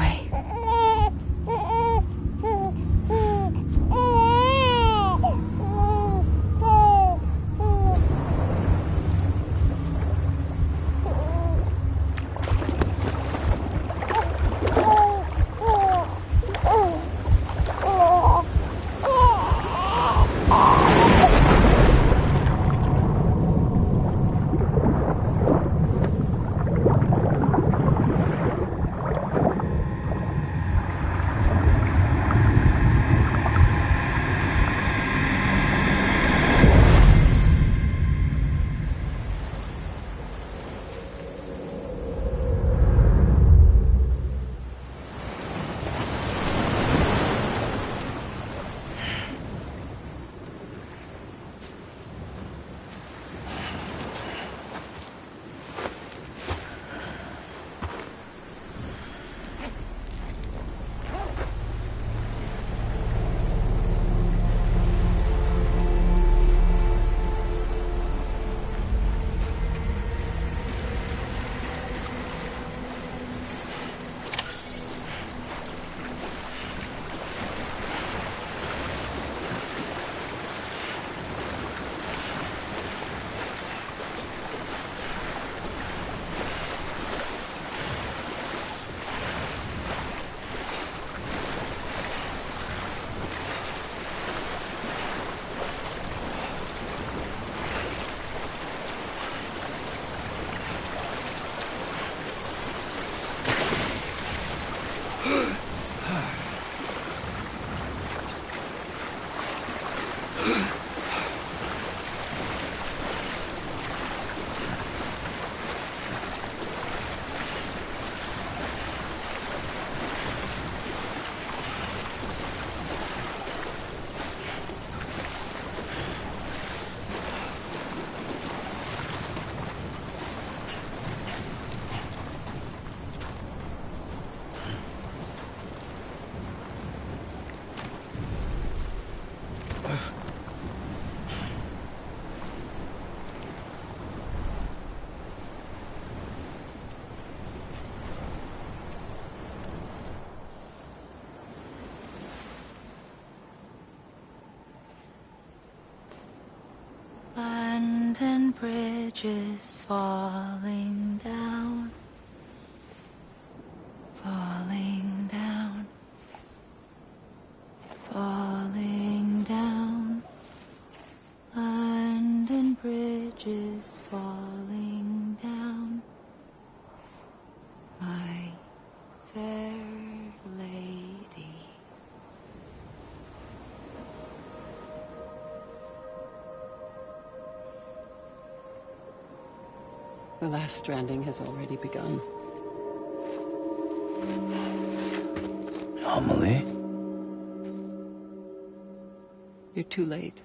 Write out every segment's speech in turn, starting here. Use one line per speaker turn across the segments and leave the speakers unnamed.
away. London Bridge is falling down, falling down, falling down. London Bridge is falling down, my fair lady.
The last stranding has already begun.
Amelie?
You're too late.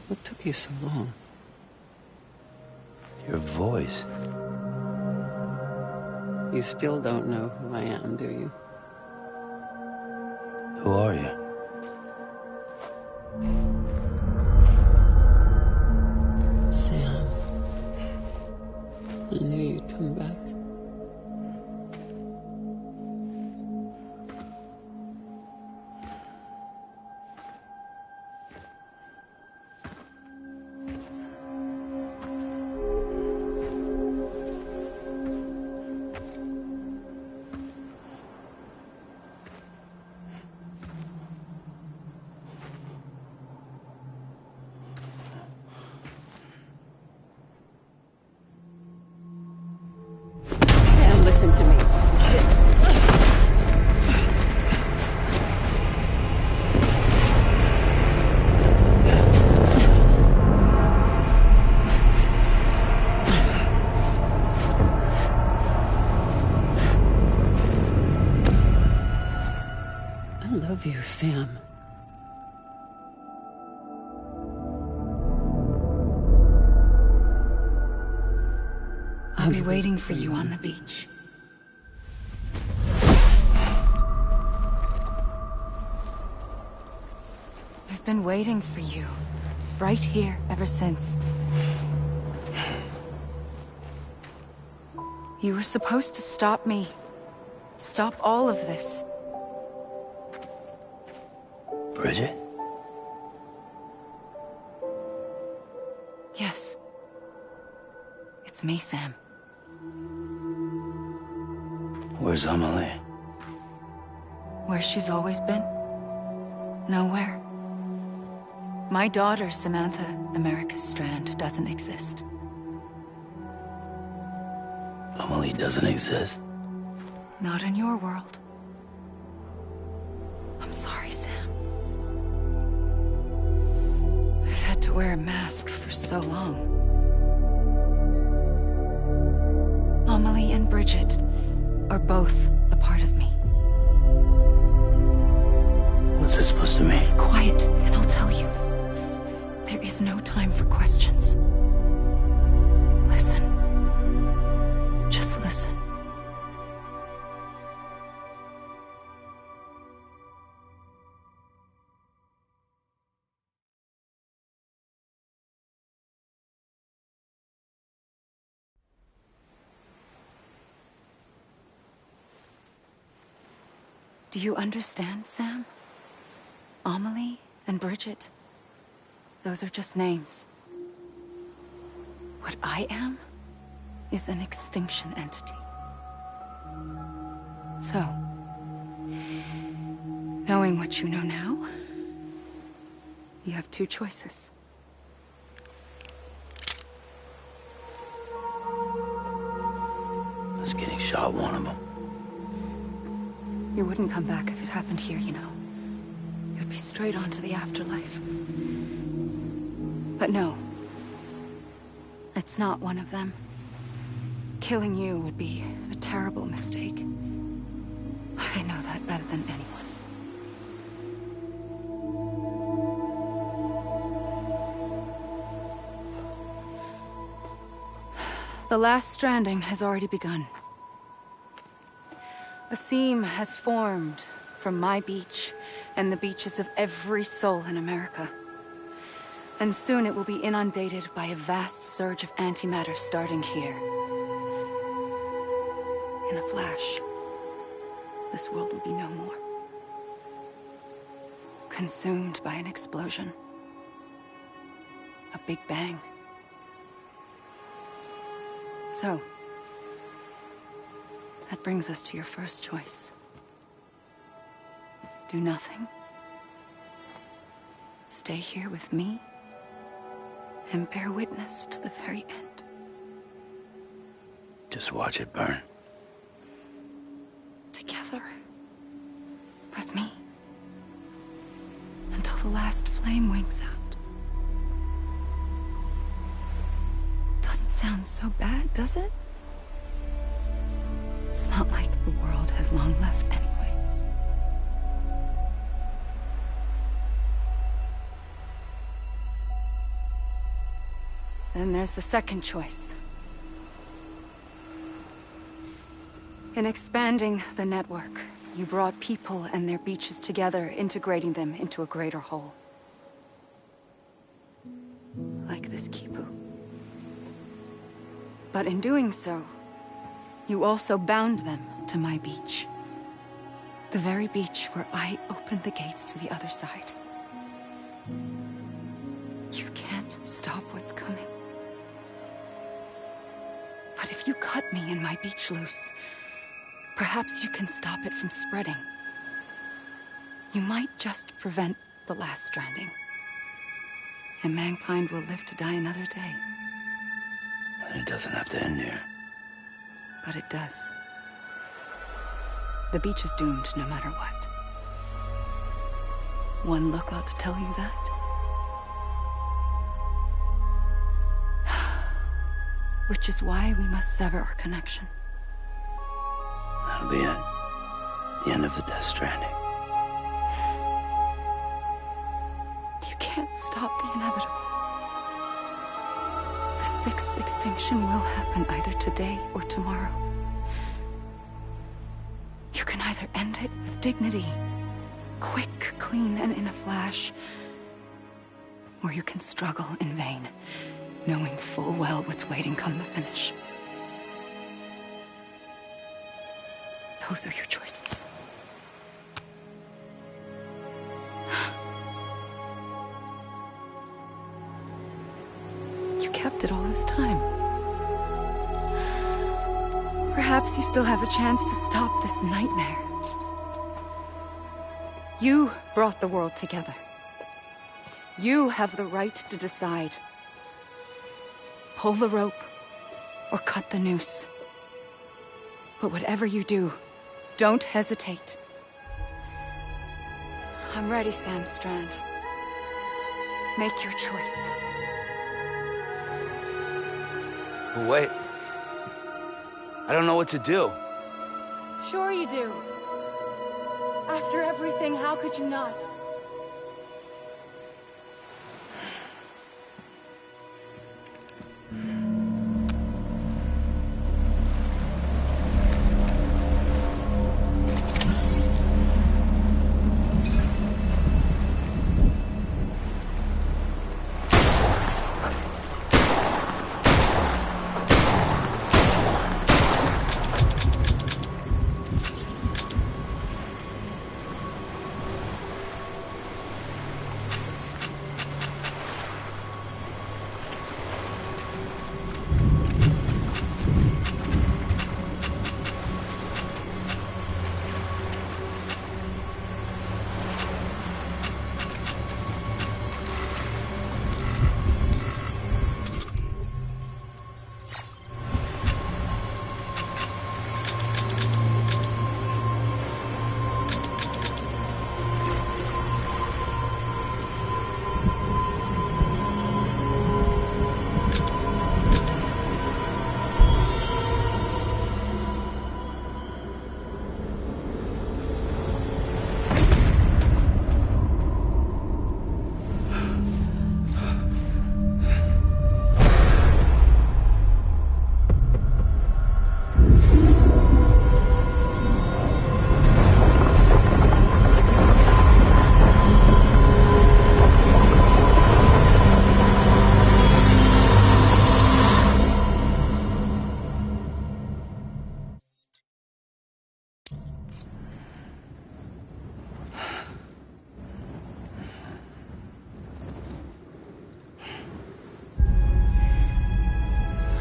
What took you so long?
Your voice.
You still don't know who I am, do you?
Who are you?
Sam. I knew you'd come back. Listen to me. I love you, Sam.
I'll be waiting for you on the beach. I've been waiting for you, right here, ever since. You were supposed to stop me. Stop all of this.
Bridget?
Yes. It's me, Sam.
Where's Amelie?
Where she's always been. Nowhere. My daughter, Samantha America Strand, doesn't exist.
Amelie doesn't exist?
Not in your world. I'm sorry, Sam. I've had to wear a mask for so long. Amelie and Bridget are both a part of me.
What's this supposed to mean?
Quiet, and I'll tell you. There is no time for questions. Listen. Just listen. Do you understand, Sam? Amelie and Bridget, those are just names. What I am is an extinction entity. So, knowing what you know now, you have two choices.
Us getting shot, one of them.
You wouldn't come back if it happened here, you know. You'd be straight on to the afterlife. But no. It's not one of them. Killing you would be a terrible mistake. I know that better than anyone. The last stranding has already begun. A seam has formed from my beach and the beaches of every soul in America. And soon it will be inundated by a vast surge of antimatter starting here. In a flash, this world will be no more. Consumed by an explosion. A big bang. So, that brings us to your first choice. Do nothing. Stay here with me and bear witness to the very end.
Just watch it burn.
Together. With me. Until the last flame winks out. Doesn't sound so bad, does it? It's not like the world has long left anyway. Then there's the second choice. In expanding the network, you brought people and their beaches together, integrating them into a greater whole. Like this Kipu. But in doing so, you also bound them to my beach. The very beach where I opened the gates to the other side. You can't stop what's coming. But if you cut me and my beach loose, perhaps you can stop it from spreading. You might just prevent the last stranding. And mankind will live to die another day.
And it doesn't have to end here.
But it does. The beach is doomed no matter what. One look ought to tell you that. Which is why we must sever our connection.
That'll be it. The end of the Death Stranding.
You can't stop the inevitable. The sixth extinction will happen either today or tomorrow. You can either end it with dignity, quick, clean, and in a flash, or you can struggle in vain, knowing full well what's waiting come the finish. Those are your choices. You kept it all this time. Perhaps you still have a chance to stop this nightmare. You brought the world together. You have the right to decide. Pull the rope, or cut the noose. But whatever you do, don't hesitate. I'm ready, Sam Strand. Make your choice.
Wait. I don't know what to do.
Sure you do. After everything, how could you not?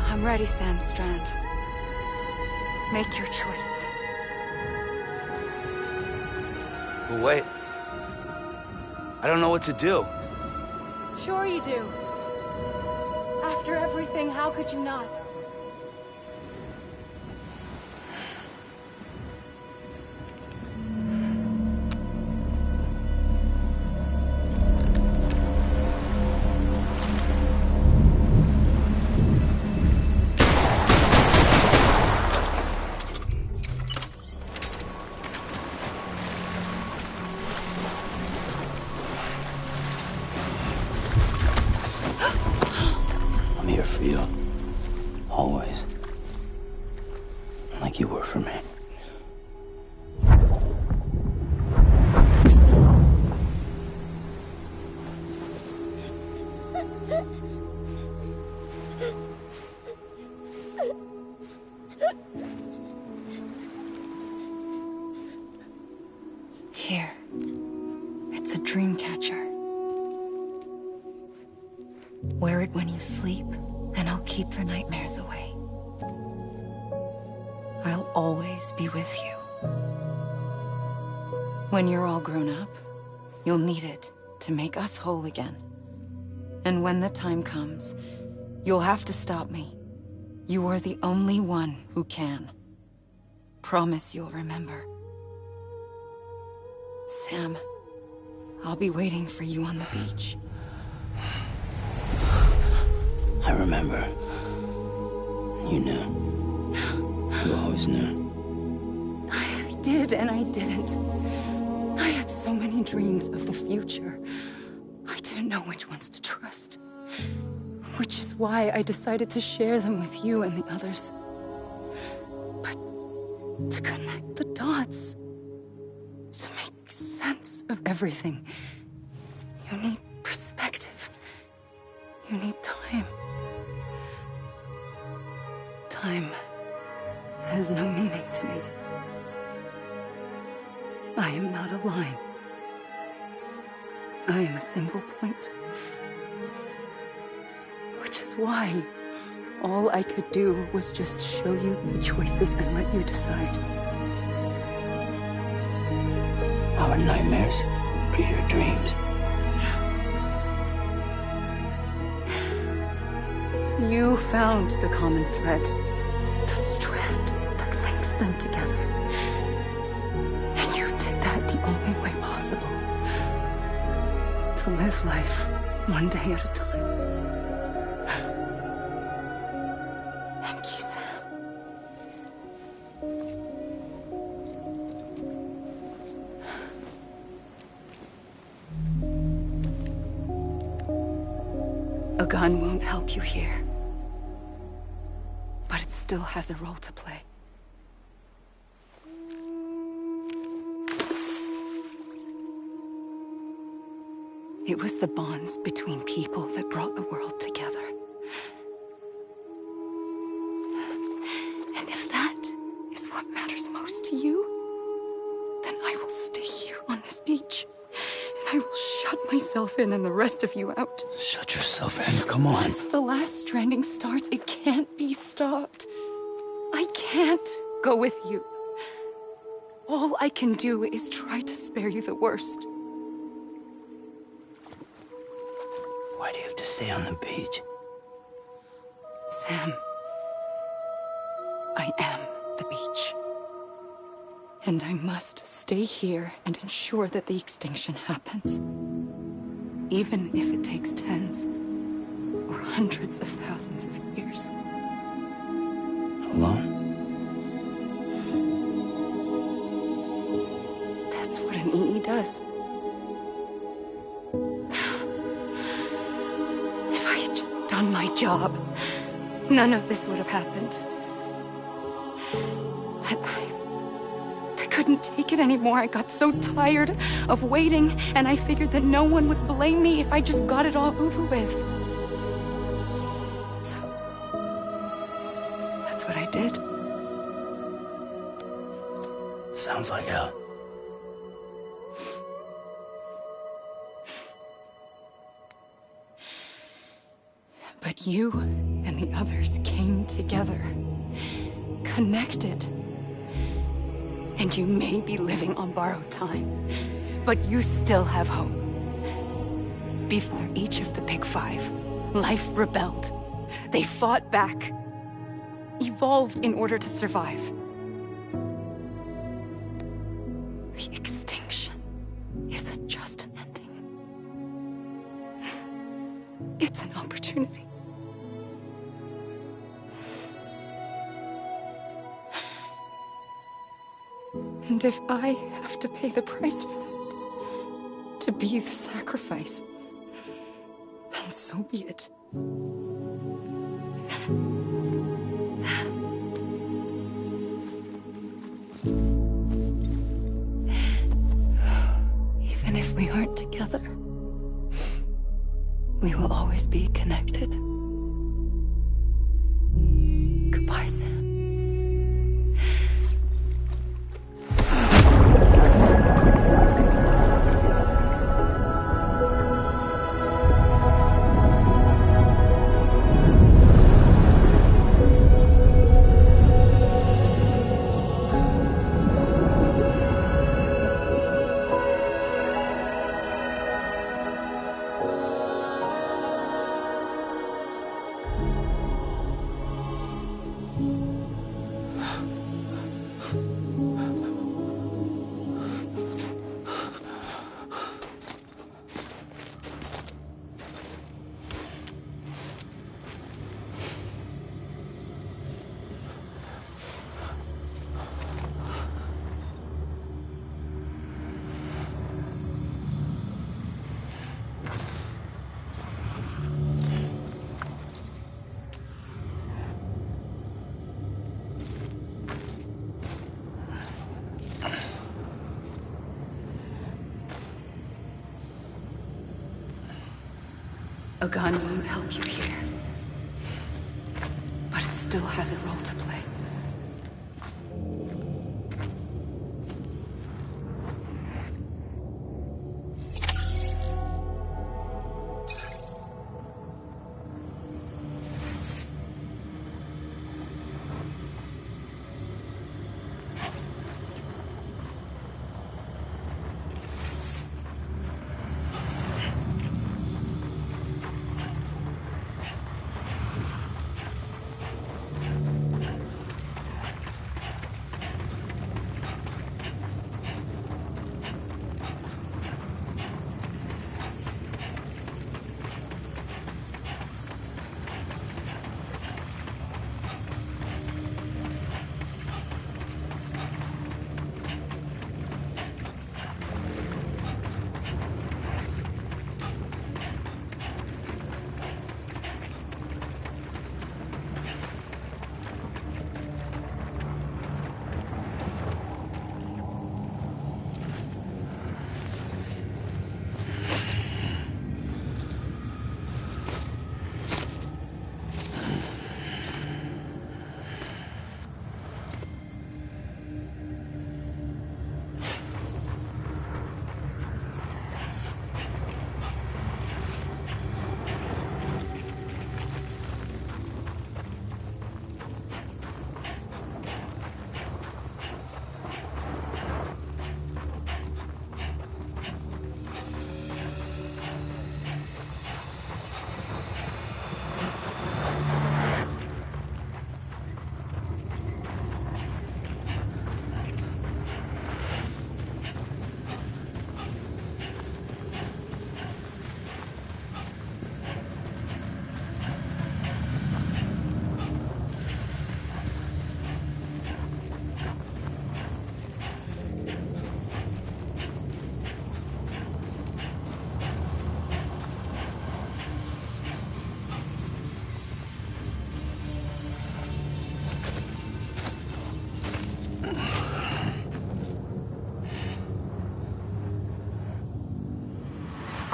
I'm ready, Sam Strand. Make your choice.
Wait. I don't know what to do.
Sure you do. After everything, how could you not?
I'm here for you. Always. Like you were for me.
Here. It's a dream catcher. Wear it when you sleep, and I'll keep the nightmares away. I'll always be with you. When you're all grown up, you'll need it to make us whole again. And when the time comes, you'll have to stop me. You are the only one who can. Promise you'll remember. Sam, I'll be waiting for you on the beach.
I remember. You knew. You always knew.
I did and I didn't. I had so many dreams of the future. I didn't know which ones to trust. Which is why I decided to share them with you and the others. But to connect the dots, to make sense of everything, you need perspective. You need time. Time has no meaning to me. I am not a line. I am a single point. Which is why all I could do was just show you the choices and let you decide.
Our nightmares are your dreams.
You found the common thread, the strand that links them together. And you did that the only way possible. To live life one day at a time. Thank you, Sam. A gun won't help you here. But it still has a role to play. It was the bonds between people that brought the world together. And if that is what matters most to you, then I will stay here on this beach. And I will shut myself in and the rest of you out.
Shut yourself in, come on.
Once the last stranding starts, it can't be stopped. I can't go with you. All I can do is try to spare you the worst.
Why do you have to stay on the beach?
Sam, I am the beach. And I must stay here and ensure that the extinction happens. Even if it takes tens or hundreds of thousands of years.
Alone?
That's what an EE does. If I had just done my job, none of this would have happened. But I couldn't take it anymore. I got so tired of waiting, and I figured that no one would blame me if I just got it all over with. So, that's what I did.
Sounds like hell.
But you and the others came together, connected. And you may be living on borrowed time, but you still have hope. Before each of the Big Five, life rebelled. They fought back, evolved in order to survive. The extinction isn't just an ending. It's an opportunity. And if I have to pay the price for that, to be the sacrifice, then so be it. Even if we aren't together, we will always be connected. Goodbye, Sam. A gun won't help you here. But it still has a role to play.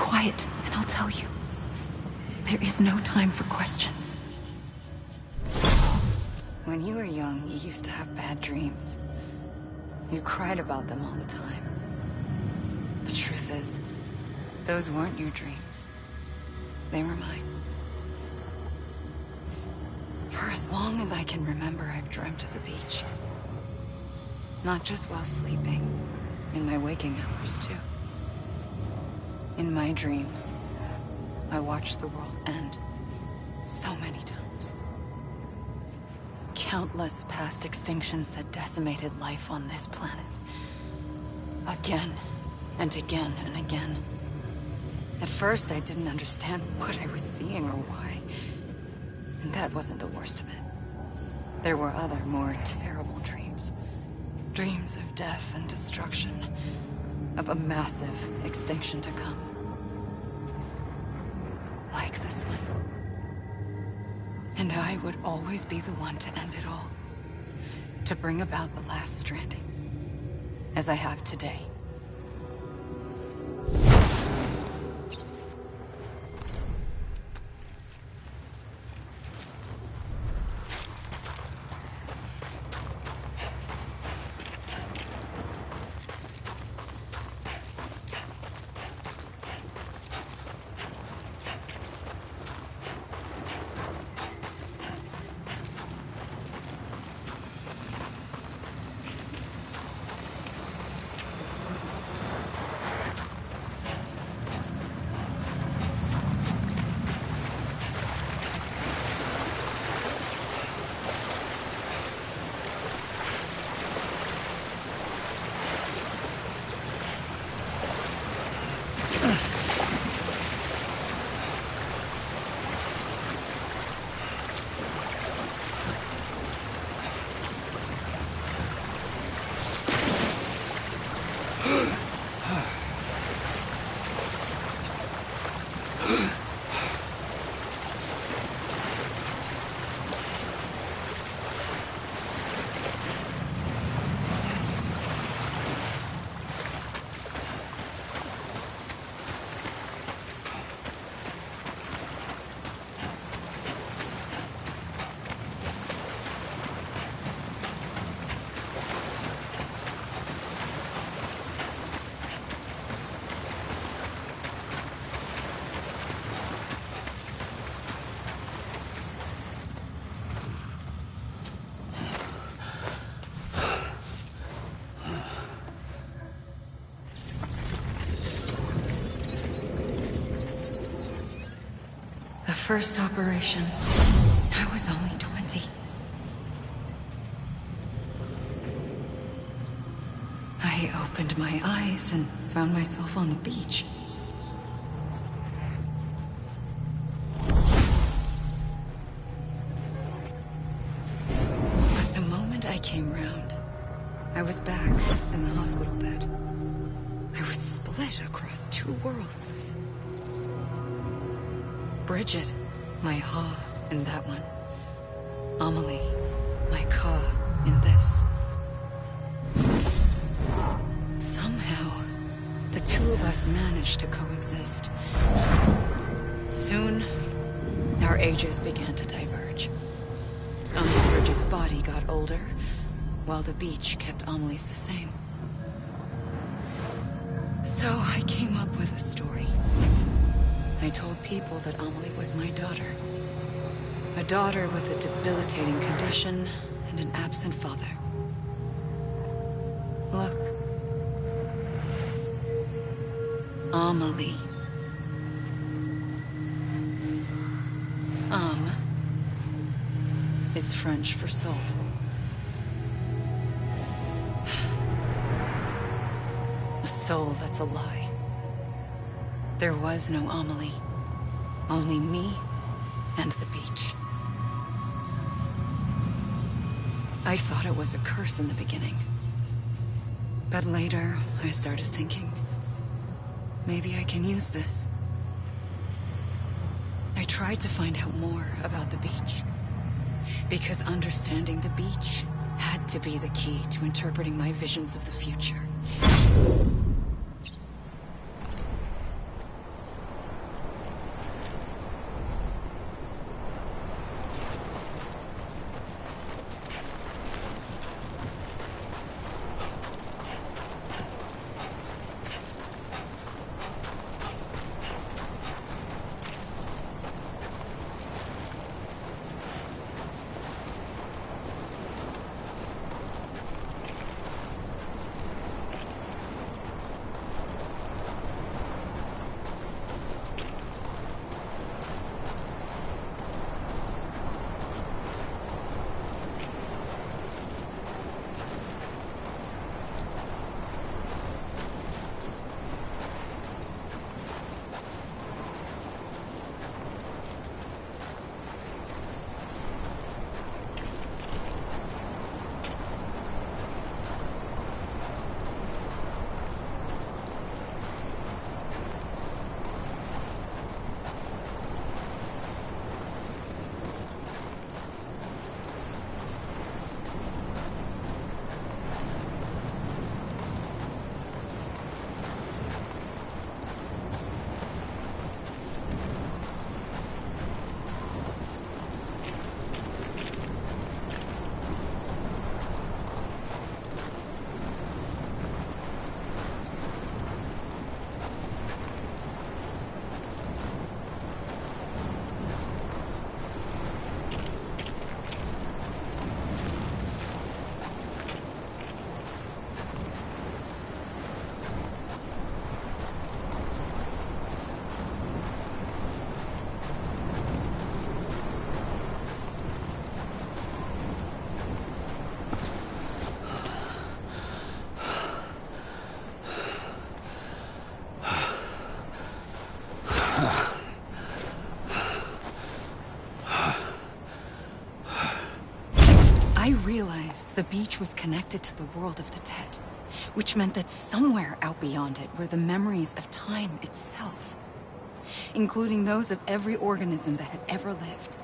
quiet, and I'll tell you. There is no time for questions. When you were young, you used to have bad dreams. You cried about them all the time. The truth is, those weren't your dreams. They were mine. For as long as I can remember, I've dreamt of the beach. Not just while sleeping, in my waking hours too. In my dreams, I watched the world end so many times. Countless past extinctions that decimated life on this planet. Again, and again, and again. At first, I didn't understand what I was seeing or why. And that wasn't the worst of it. There were other, more terrible dreams. Dreams of death and destruction. Of a massive extinction to come. Like this one. And I would always be the one to end it all. To bring about the last stranding. As I have today. The first operation, I was only 20. I opened my eyes and found myself on the beach. But the moment I came round, I was back in the hospital bed. I was split across two worlds. Bridget, my Ha in that one. Amelie, my Ka in this. Somehow, the two of us managed to coexist. Soon, our ages began to diverge. Bridget's body got older, while the beach kept Amelie's the same. So I came up with a story. I told people that Amelie was my daughter. A daughter with a debilitating condition and an absent father. Look. Amelie. Âme is French for soul. A soul that's a lie. There was no Amelie. Only me and the beach. I thought it was a curse in the beginning. But later, I started thinking, maybe I can use this. I tried to find out more about the beach. Because understanding the beach had to be the key to interpreting my visions of the future. The beach was connected to the world of the dead, which meant that somewhere out beyond it were the memories of time itself, including those of every organism that had ever lived.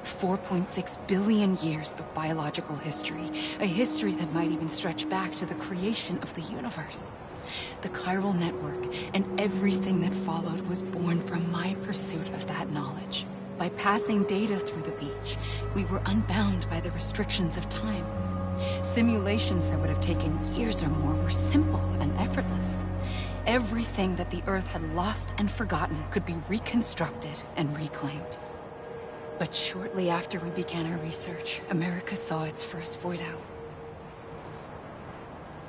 4.6 billion years of biological history, a history that might even stretch back to the creation of the universe. The chiral network and everything that followed was born from my pursuit of that knowledge. By passing data through the beach, we were unbound by the restrictions of time. Simulations that would have taken years or more were simple and effortless. Everything that the Earth had lost and forgotten could be reconstructed and reclaimed. But shortly after we began our research, America saw its first void out.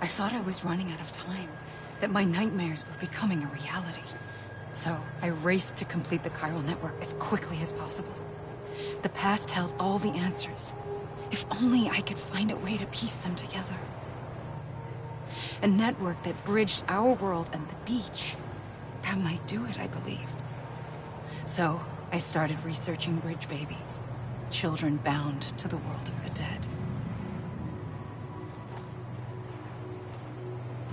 I thought I was running out of time, that my nightmares were becoming a reality. So I raced to complete the chiral network as quickly as possible. The past held all the answers. If only I could find a way to piece them together. A network that bridged our world and the beach. That might do it, I believed. So I started researching bridge babies, children bound to the world of the dead.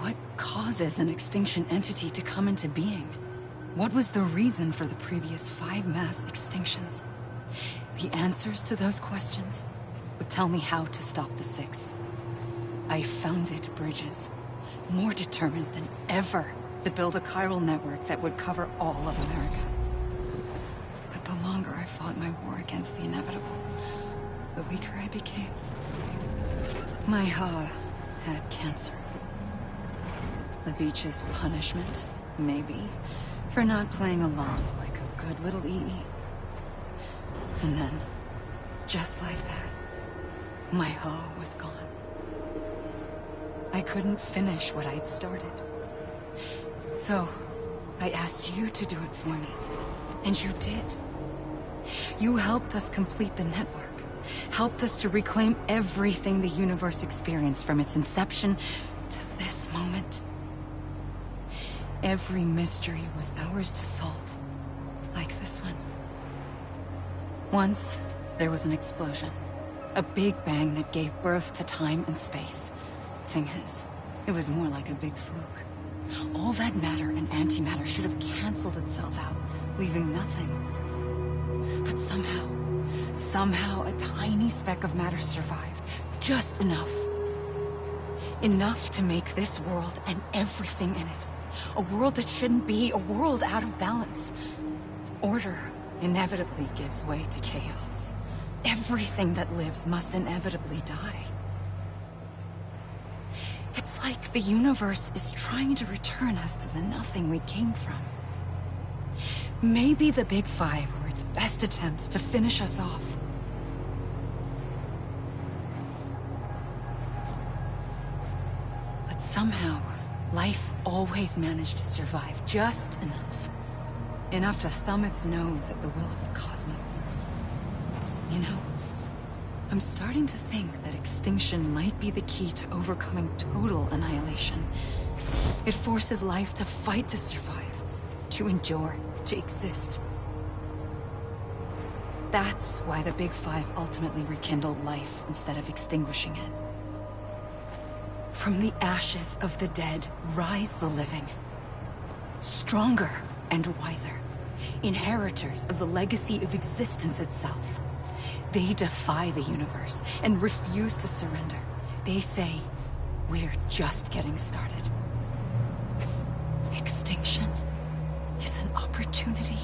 What causes an extinction entity to come into being? What was the reason for the previous 5 mass extinctions? The answers to those questions would tell me how to stop the 6th. I founded bridges, more determined than ever to build a chiral network that would cover all of America. But the longer I fought my war against the inevitable, the weaker I became. My Ha had cancer. The beach's punishment, maybe, for not playing along like a good little EE. And then, just like that, my Ha was gone. I couldn't finish what I'd started. So, I asked you to do it for me. And you did. You helped us complete the network. Helped us to reclaim everything the universe experienced from its inception to this moment. Every mystery was ours to solve. Like this one. Once, there was an explosion. A big bang that gave birth to time and space. Thing is, it was more like a big fluke. All that matter and antimatter should have canceled itself out, leaving nothing. But somehow a tiny speck of matter survived. Just enough. Enough to make this world and everything in it. A world that shouldn't be, a world out of balance. Order inevitably gives way to chaos. Everything that lives must inevitably die. It's like the universe is trying to return us to the nothing we came from. Maybe the Big Five were its best attempts to finish us off. But somehow, life always managed to survive just enough. Enough to thumb its nose at the will of the cosmos. You know, I'm starting to think that extinction might be the key to overcoming total annihilation. It forces life to fight to survive, to endure, to exist. That's why the Big Five ultimately rekindled life instead of extinguishing it. From the ashes of the dead rise the living. Stronger and wiser. Inheritors of the legacy of existence itself. They defy the universe and refuse to surrender. They say, we're just getting started. Extinction is an opportunity.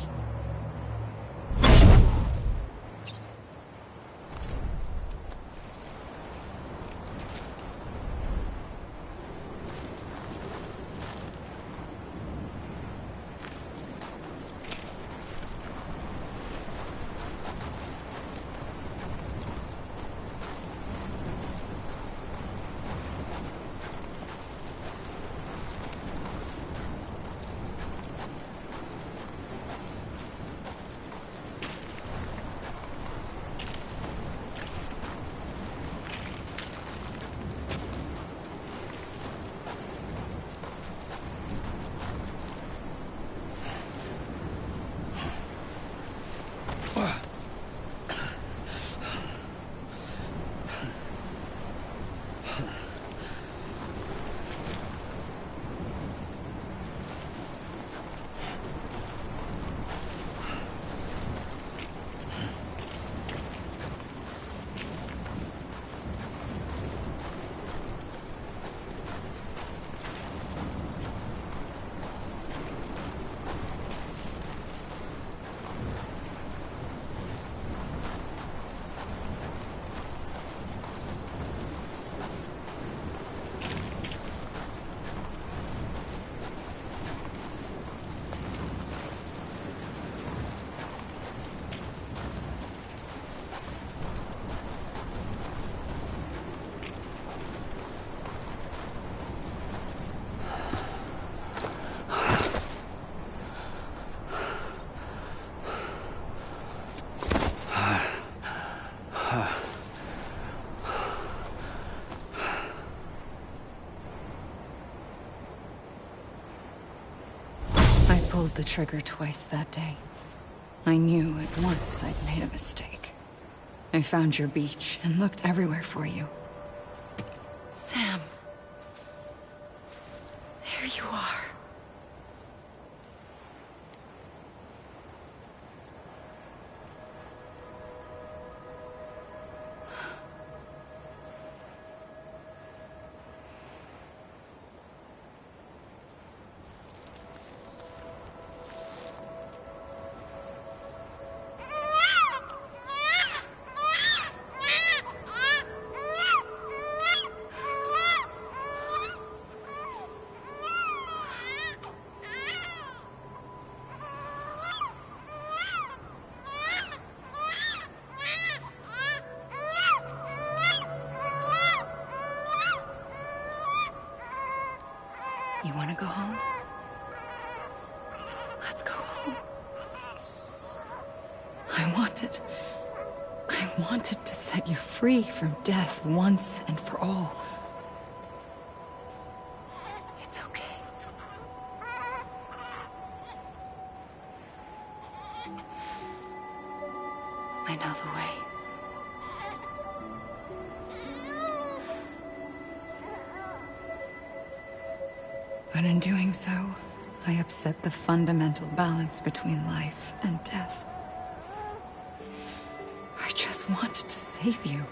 pulled the trigger twice that day. I knew at once I'd made a mistake. I found your beach and looked everywhere for you. Sam. There you are. You want to go home? Let's go home. I wanted to set you free from death once and for all. It's okay. I know the way. But in doing so, I upset the fundamental balance between life and death. I just wanted to save you.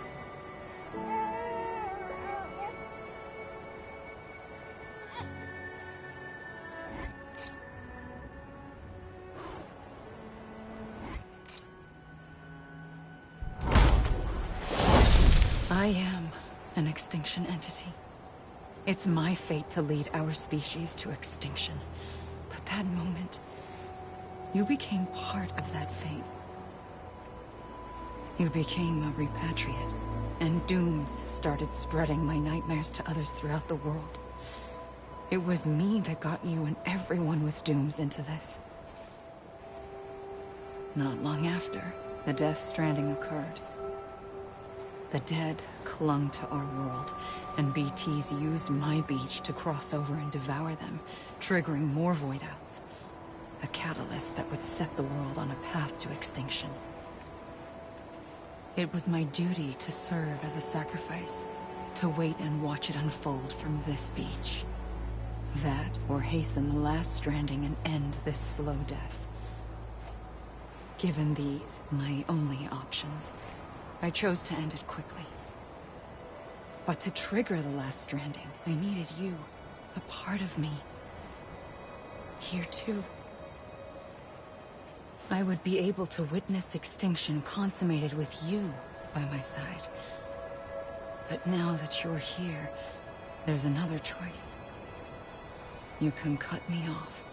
I am an extinction entity. It's my fate to lead our species to extinction. But that moment, you became part of that fate. You became a repatriate, and dooms started spreading my nightmares to others throughout the world. It was me that got you and everyone with dooms into this. Not long after, the Death Stranding occurred. The dead clung to our world, and BTs used my beach to cross over and devour them, triggering more void-outs. A catalyst that would set the world on a path to extinction. It was my duty to serve as a sacrifice, to wait and watch it unfold from this beach. That, or hasten the last stranding and end this slow death. Given these, my only options, I chose to end it quickly. But to trigger the last stranding, I needed you, a part of me. Here too. I would be able to witness extinction consummated with you by my side. But now that you're here, there's another choice. You can cut me off.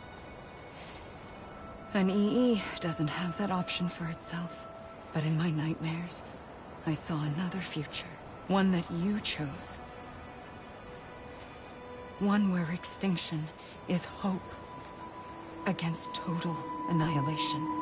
An EE doesn't have that option for itself. But in my nightmares, I saw another future. One that you chose. One where extinction is hope against total annihilation.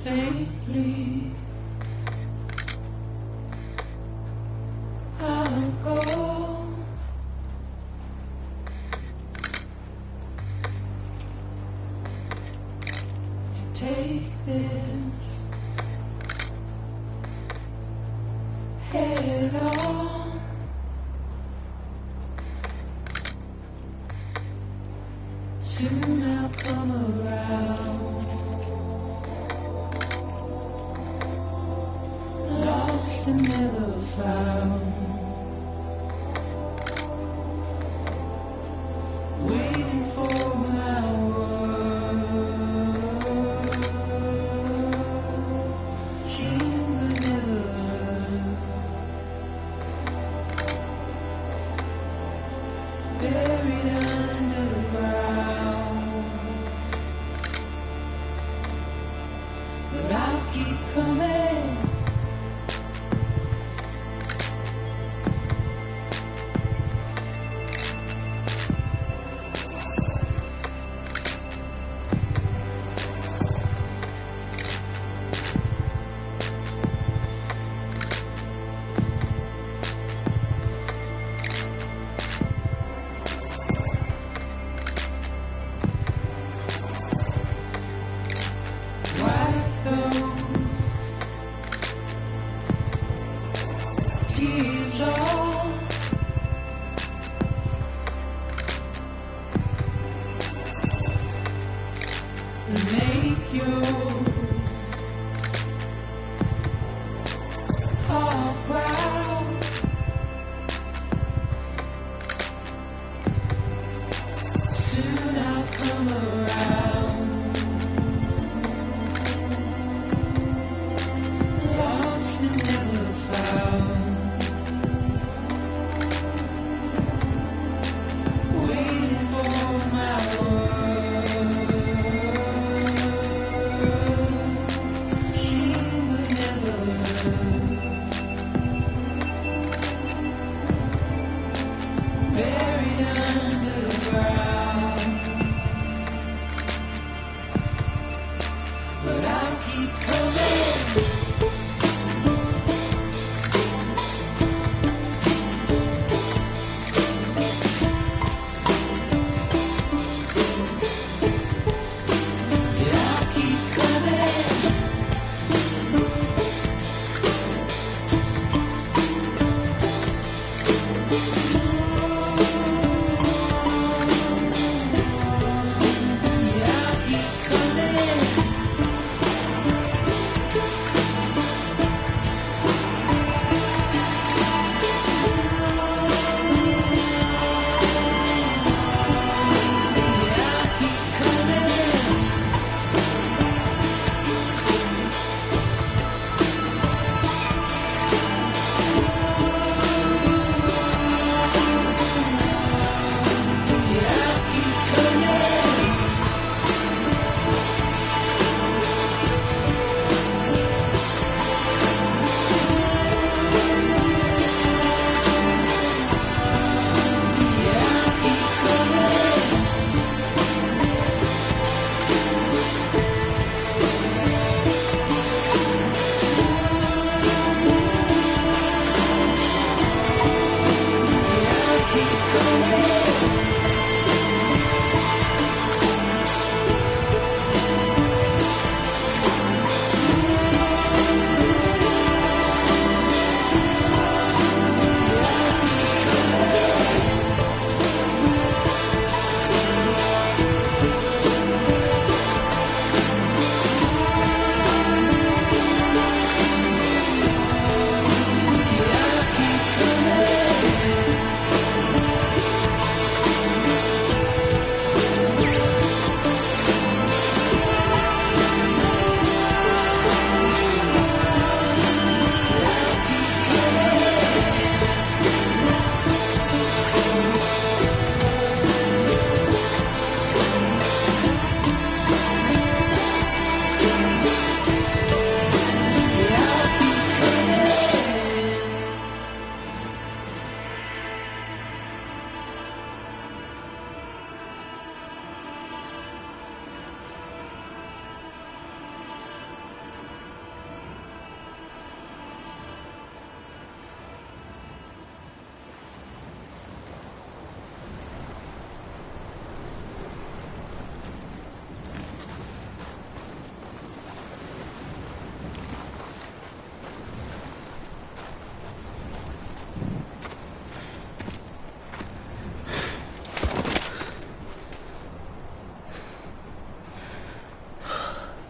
Faintly, I'll go to take this head on. Soon I'll come around. Lost and never found. buried underground. But I'll keep coming.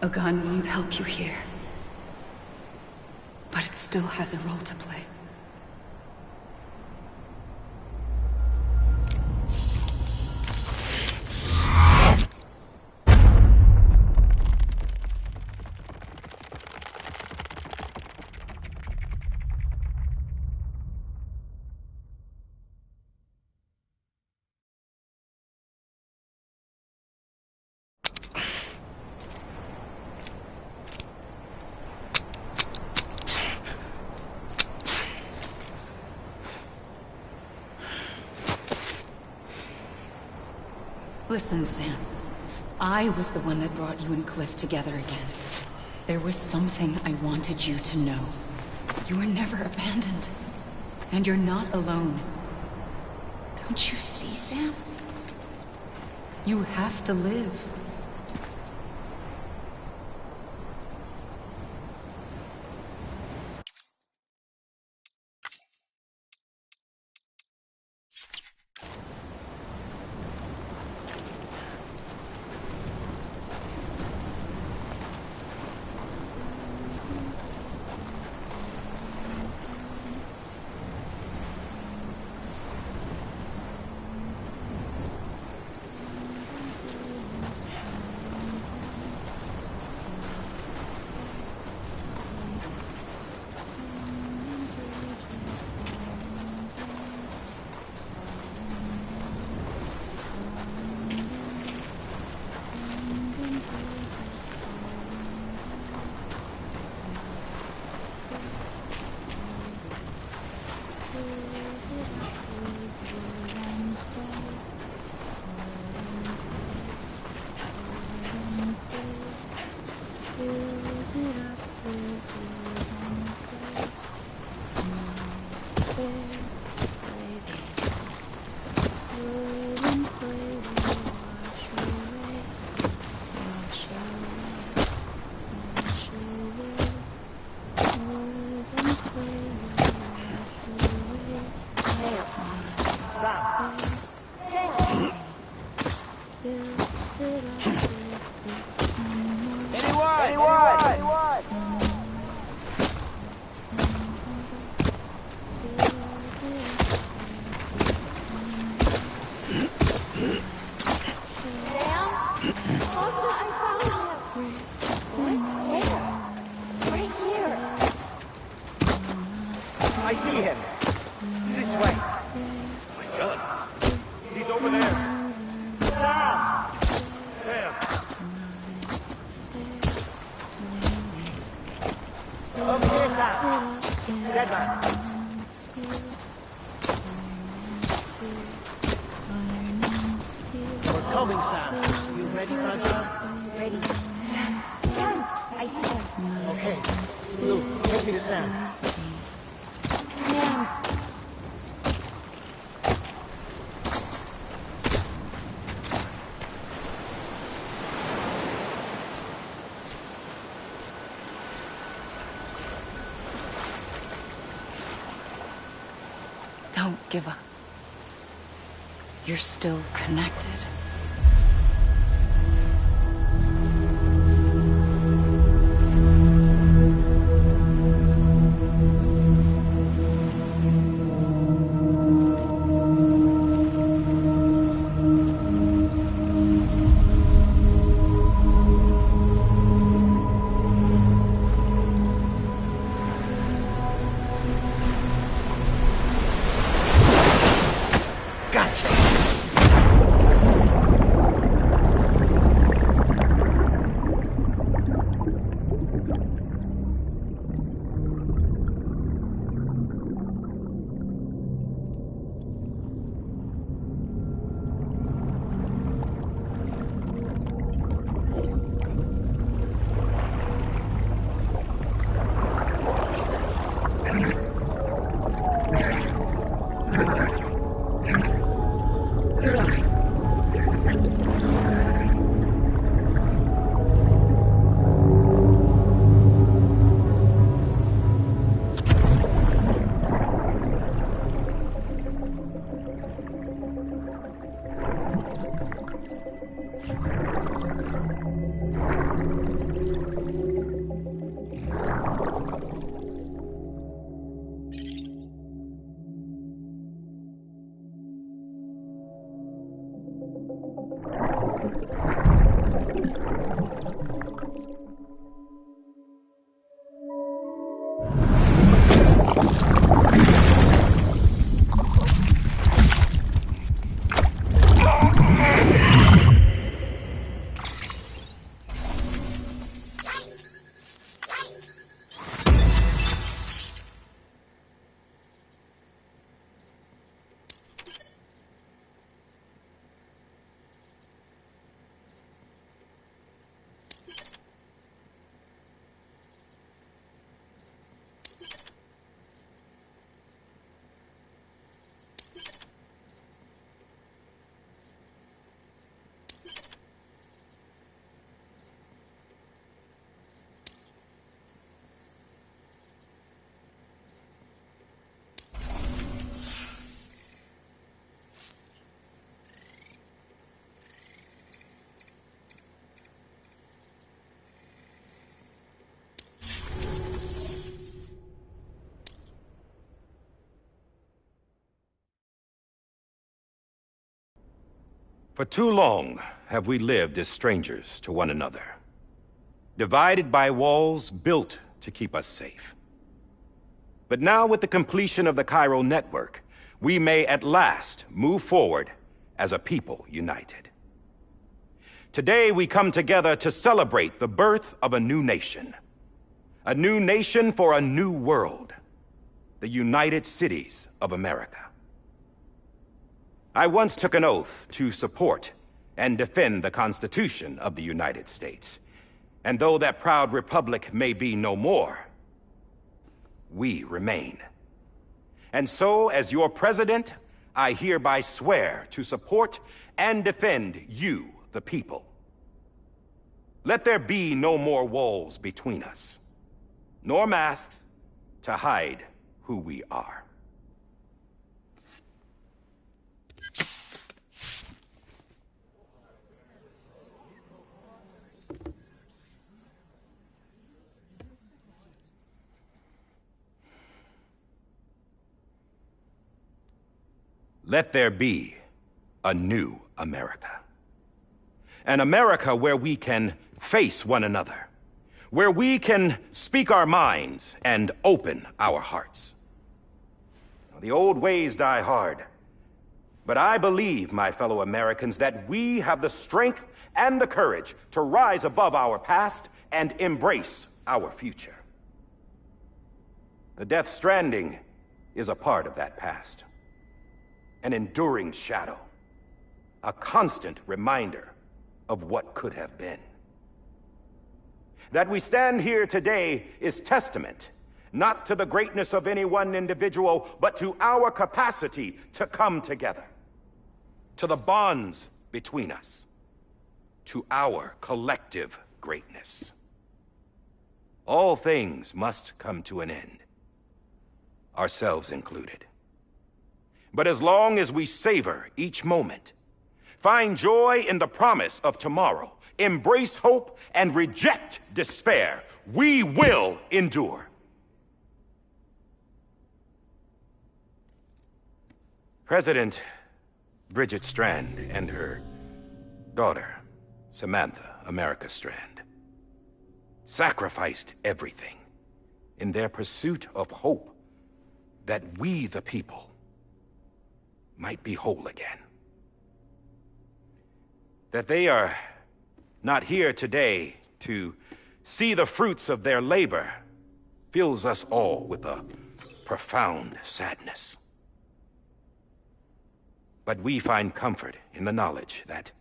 A gun won't help you here. But it still has a role to play. Listen, Sam. I was the one that brought you and Cliff together again. There was something I wanted you to know. You were never abandoned. And you're not alone. Don't you see, Sam? You have to live.
I see him. This way. Oh my God. He's over there. Sam! Sam! Over here, Sam. Dead man. We're coming, Sam. You ready, Francia?
Ready. Sam. Sam! I see him.
Okay. Lou, take me to Sam.
Don't give up. You're still connected.
For too long have we lived as strangers to one another, divided by walls built to keep us safe. But now, with the completion of the Cairo network, we may at last move forward as a people united. Today we come together to celebrate the birth of a new nation for a new world, the United Cities of America. I once took an oath to support and defend the Constitution of the United States. And though that proud republic may be no more, we remain. And so, as your president, I hereby swear to support and defend you, the people. Let there be no more walls between us, nor masks to hide who we are. let there be a new America. An America where we can face one another, where we can speak our minds and open our hearts. The old ways die hard, but I believe, my fellow Americans, that we have the strength and the courage to rise above our past and embrace our future. The Death Stranding is a part of that past. An enduring shadow. A constant reminder of what could have been. That we stand here today is testament, not to the greatness of any one individual, but to our capacity to come together. To the bonds between us. To our collective greatness. All things must come to an end. Ourselves included. But as long as we savor each moment, find joy in the promise of tomorrow, embrace hope, and reject despair, we will endure. President Bridget Strand and her daughter, Samantha America Strand, sacrificed everything in their pursuit of hope that we, the people, might be whole again. That they are not here today to see the fruits of their labor fills us all with a profound sadness. But we find comfort in the knowledge that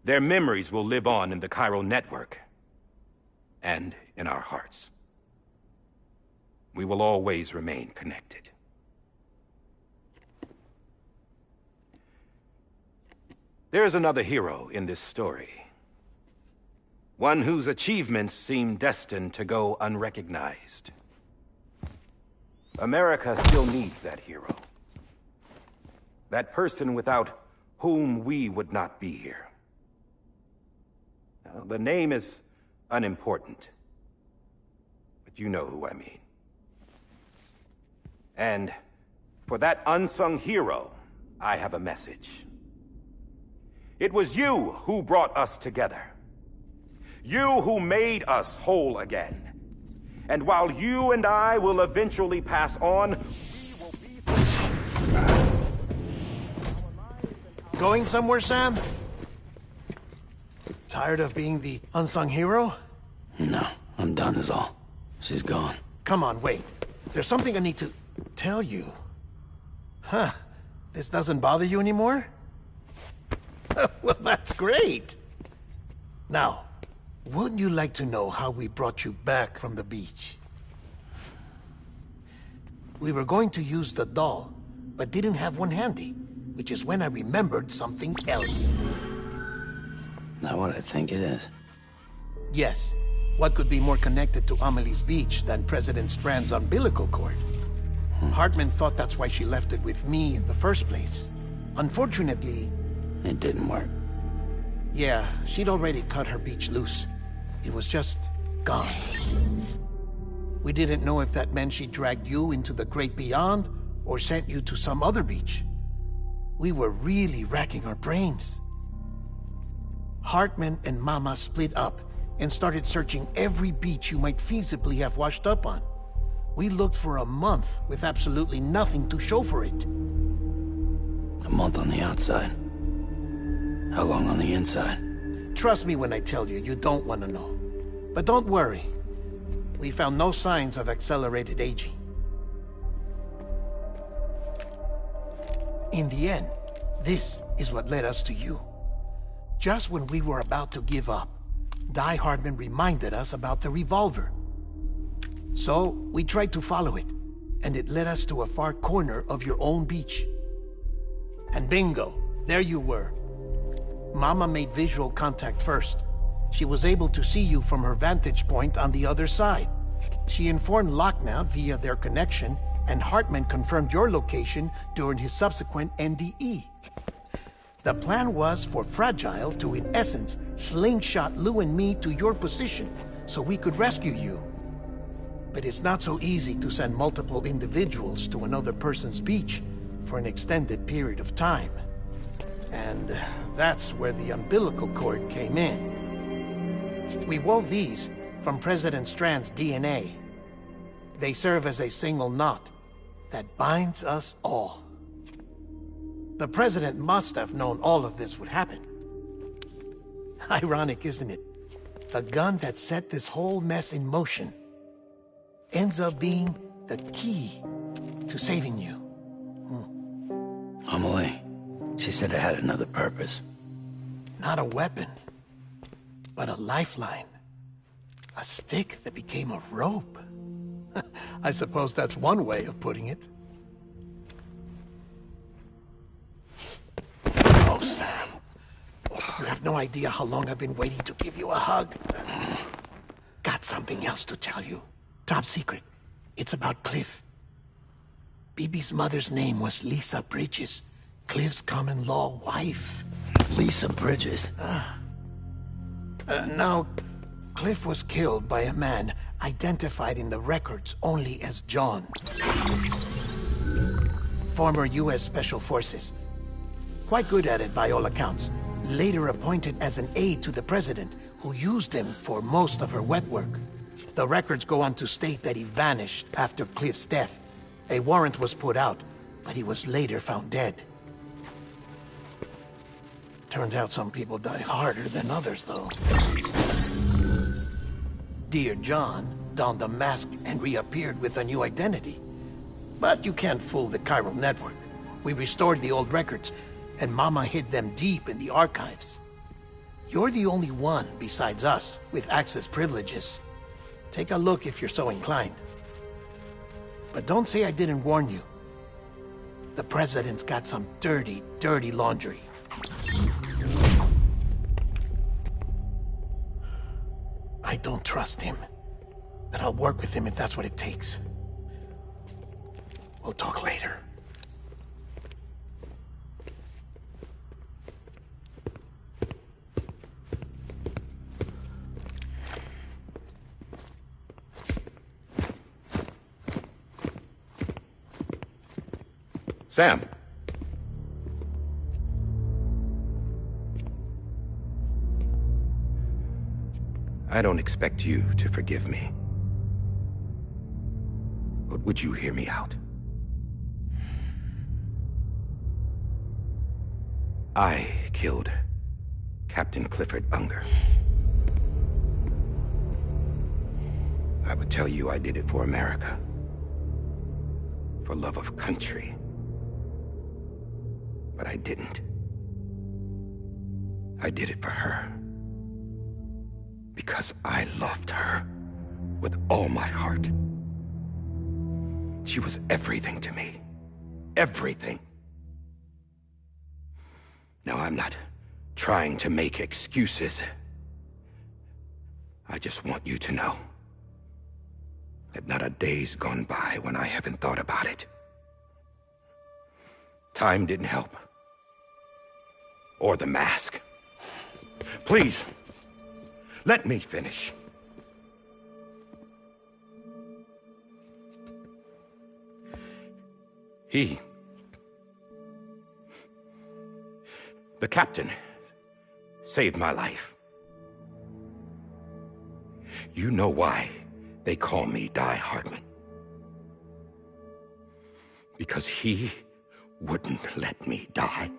their memories will live on in the chiral network and in our hearts. We will always remain connected. There's another hero in this story. One whose achievements seem destined to go unrecognized. America still needs that hero. That person without whom we would not be here. Now, the name is unimportant, but you know who I mean. And for that unsung hero, I have a message. It was you who brought us together. You who made us whole again. And while you and I will eventually pass on, we will be...
Going somewhere, Sam? Tired of being the unsung hero?
No, I'm done is all. She's gone.
Come on, wait. There's something I need to tell you. Huh. This doesn't bother you anymore? Well, that's great. Now, wouldn't you like to know how we brought you back from the beach? We were going to use the doll, but didn't have one handy, which is when I remembered something else.
Not what I think it is.
Yes. What could be more connected to Amelie's beach than President Strand's umbilical cord? Hartman thought that's why she left it with me in the first place. Unfortunately...
It didn't work.
Yeah, she'd already cut her beach loose. It was just gone. We didn't know if that meant she dragged you into the great beyond, or sent you to some other beach. We were really racking our brains. Hartman and Mama split up and started searching every beach you might feasibly have washed up on. We looked for a month with absolutely nothing to show for it.
A month on the outside. How long on the inside?
Trust me when I tell you, you don't want to know. But don't worry. We found no signs of accelerated aging. In the end, this is what led us to you. Just when we were about to give up, Die Hardman reminded us about the revolver. So, we tried to follow it, and it led us to a far corner of your own beach. And bingo, there you were. Mama made visual contact first. She was able to see you from her vantage point on the other side. She informed Lochna via their connection, and Hartman confirmed your location during his subsequent NDE. The plan was for Fragile to, in essence, slingshot Lou and me to your position so we could rescue you. But it's not so easy to send multiple individuals to another person's beach for an extended period of time. And that's where the umbilical cord came in. We wove these from President Strand's DNA. They serve as a single knot that binds us all. The President must have known all of this would happen. Ironic, isn't it? The gun that set this whole mess in motion ends up being the key to saving you.
Amelie, she said it had another purpose.
Not a weapon, but a lifeline. A stick that became a rope. I suppose that's one way of putting it. Oh, Sam. You have no idea how long I've been waiting to give you a hug. Got something else to tell you. Top secret. It's about Cliff. Bibi's mother's name was Lisa Bridges, Cliff's common-law wife.
Lisa Bridges?
Now, Cliff was killed by a man identified in the records only as John. Former U.S. Special Forces. Quite good at it by all accounts. Later appointed as an aide to the president, who used him for most of her wet work. The records go on to state that he vanished after Cliff's death. A warrant was put out, but he was later found dead. Turned out some people die harder than others, though. Dear John donned a mask and reappeared with a new identity. But you can't fool the chiral network. We restored the old records, and Mama hid them deep in the archives. You're the only one besides us with access privileges. Take a look if you're so inclined. But don't say I didn't warn you. The president's got some dirty, dirty laundry. I don't trust him, but I'll work with him if that's what it takes. We'll talk later.
Sam. I don't expect you to forgive me. But would you hear me out? I killed Captain Clifford Unger. I would tell you I did it for America. For love of country. But I didn't. I did it for her. Because I loved her with all my heart. She was everything to me. Everything. Now, I'm not trying to make excuses. I just want you to know that not a day's gone by when I haven't thought about it. Time didn't help. Or the mask. Please, let me finish. The captain, saved my life. You know why they call me Die Hardman. Because he wouldn't let me die.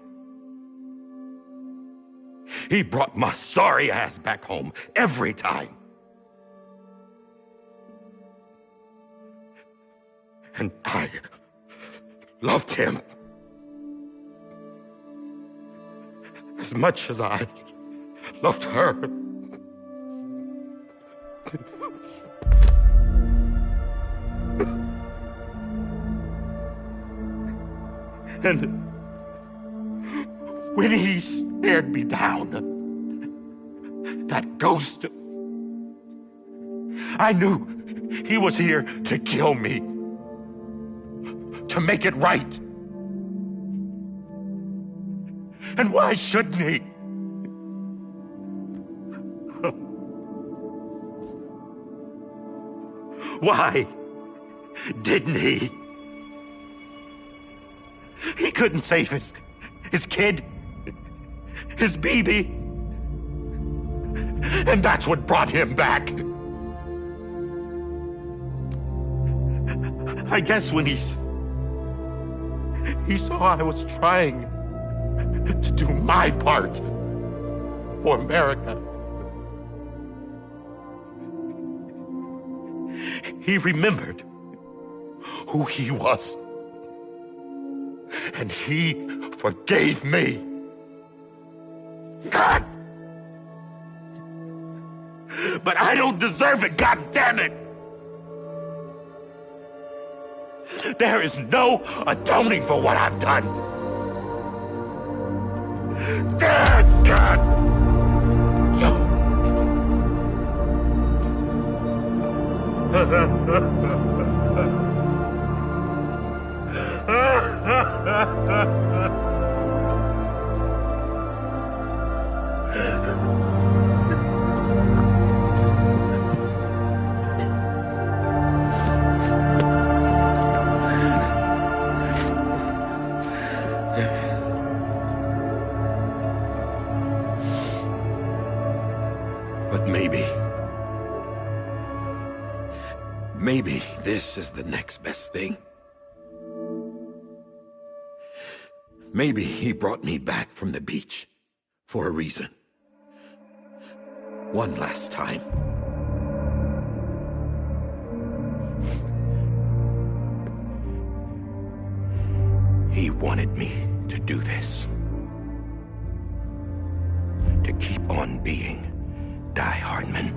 He brought my sorry ass back home every time. And I loved him as much as I loved her. And when he stared me down, that ghost, I knew he was here to kill me, to make it right. And why shouldn't he? Why didn't he? couldn't save his kid, his baby. And that's what brought him back. I guess when he saw I was trying to do my part for America, he remembered who he was. And he forgave me. God! But I don't deserve it, God damn it! There is no atoning for what I've done. God! But maybe this is the next best thing. Maybe he brought me back from the beach for a reason. One last time. He wanted me to do this. To keep on being Die Hardman.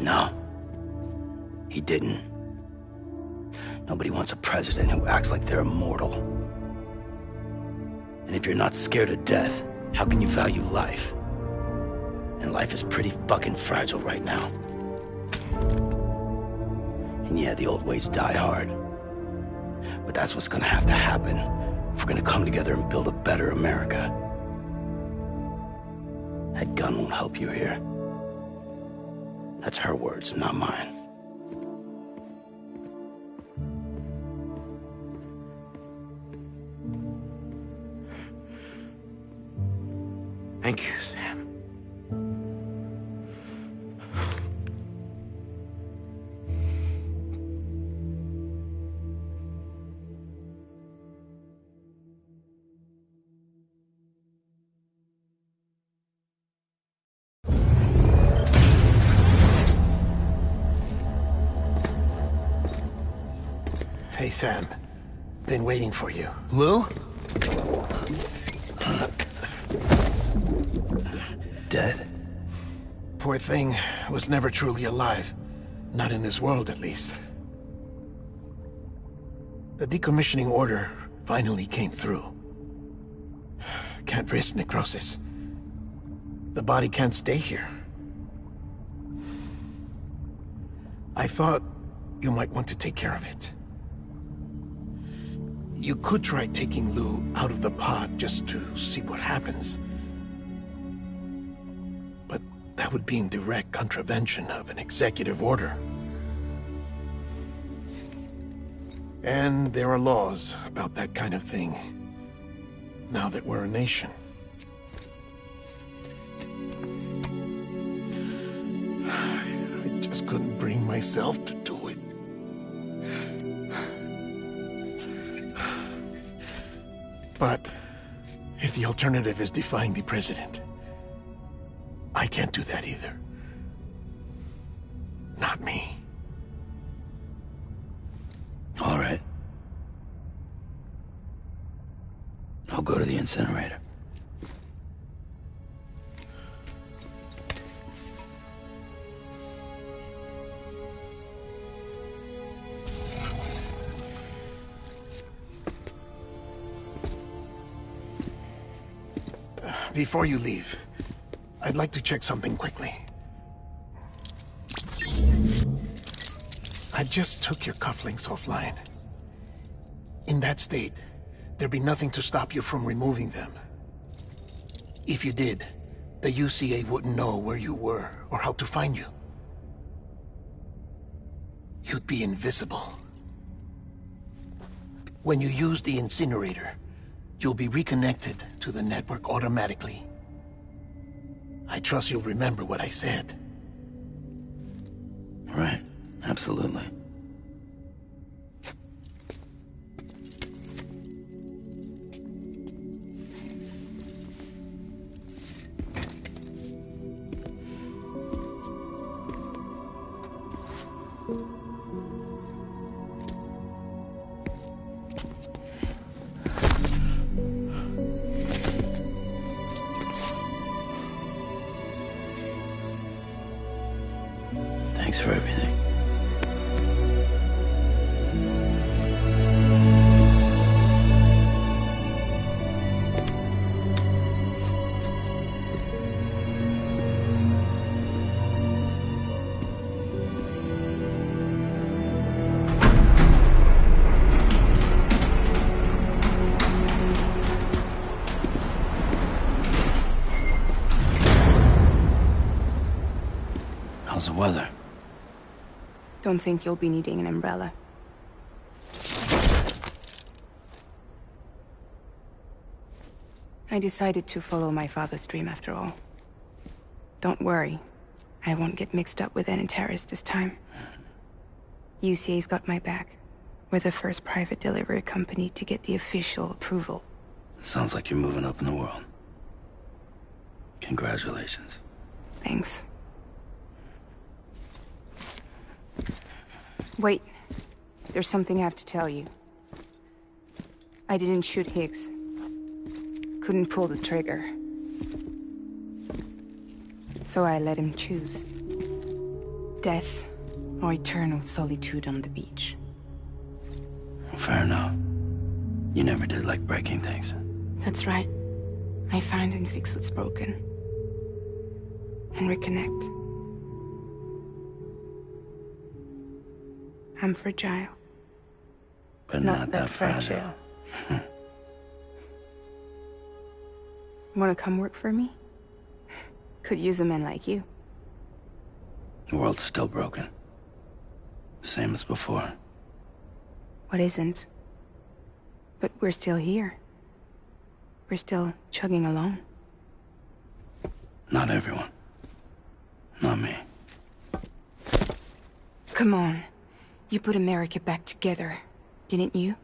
No. He didn't. Nobody wants a president who acts like they're immortal. And if you're not scared of death, how can you value life? And life is pretty fucking fragile right now. And yeah, the old ways die hard. But that's what's gonna have to happen if we're gonna come together and build a better America. That gun won't help you here. That's her words, not mine.
Thank you, Sam.
Hey, Sam. Been waiting for you.
Lou? Dead?
Poor thing was never truly alive. Not in this world, at least. The decommissioning order finally came through. Can't risk necrosis. The body can't stay here. I thought you might want to take care of it. You could try taking Lou out of the pod just to see what happens. But that would be in direct contravention of an executive order. And there are laws about that kind of thing, now that we're a nation. I just couldn't bring myself to do it. But if the alternative is defying the president, I can't do that either. Not me.
All right. I'll go to the incinerator.
Before you leave, I'd like to check something quickly. I just took your cufflinks offline. In that state, there'd be nothing to stop you from removing them. If you did, the UCA wouldn't know where you were or how to find you. You'd be invisible. When you use the incinerator, you'll be reconnected to the network automatically. I trust you'll remember what I said.
Right. Absolutely. Thanks for everything. How's the weather?
Don't think you'll be needing an umbrella. I decided to follow my father's dream after all. Don't worry. I won't get mixed up with any terrorists this time. UCA's got my back. We're the first private delivery company to get the official approval.
Sounds like you're moving up in the world. Congratulations.
Thanks. Wait. There's something I have to tell you. I didn't shoot Higgs. Couldn't pull the trigger. So I let him choose. Death or eternal solitude on the beach.
Fair enough. You never did like breaking things.
That's right. I find and fix what's broken. And reconnect. I'm fragile.
But not that fragile.
Wanna come work for me? Could use a man like you.
The world's still broken. Same as before.
What isn't? But we're still here. We're still chugging along.
Not everyone. Not me.
Come on. You put America back together, didn't you?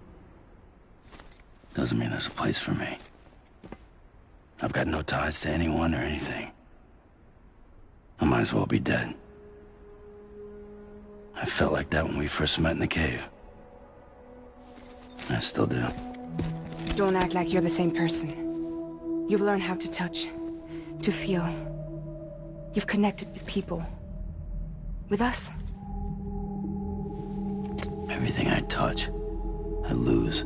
Doesn't mean there's a place for me. I've got no ties to anyone or anything. I might as well be dead. I felt like that when we first met in the cave. I still do.
Don't act like you're the same person. You've learned how to touch, to feel. You've connected with people. With us.
Everything I touch, I lose.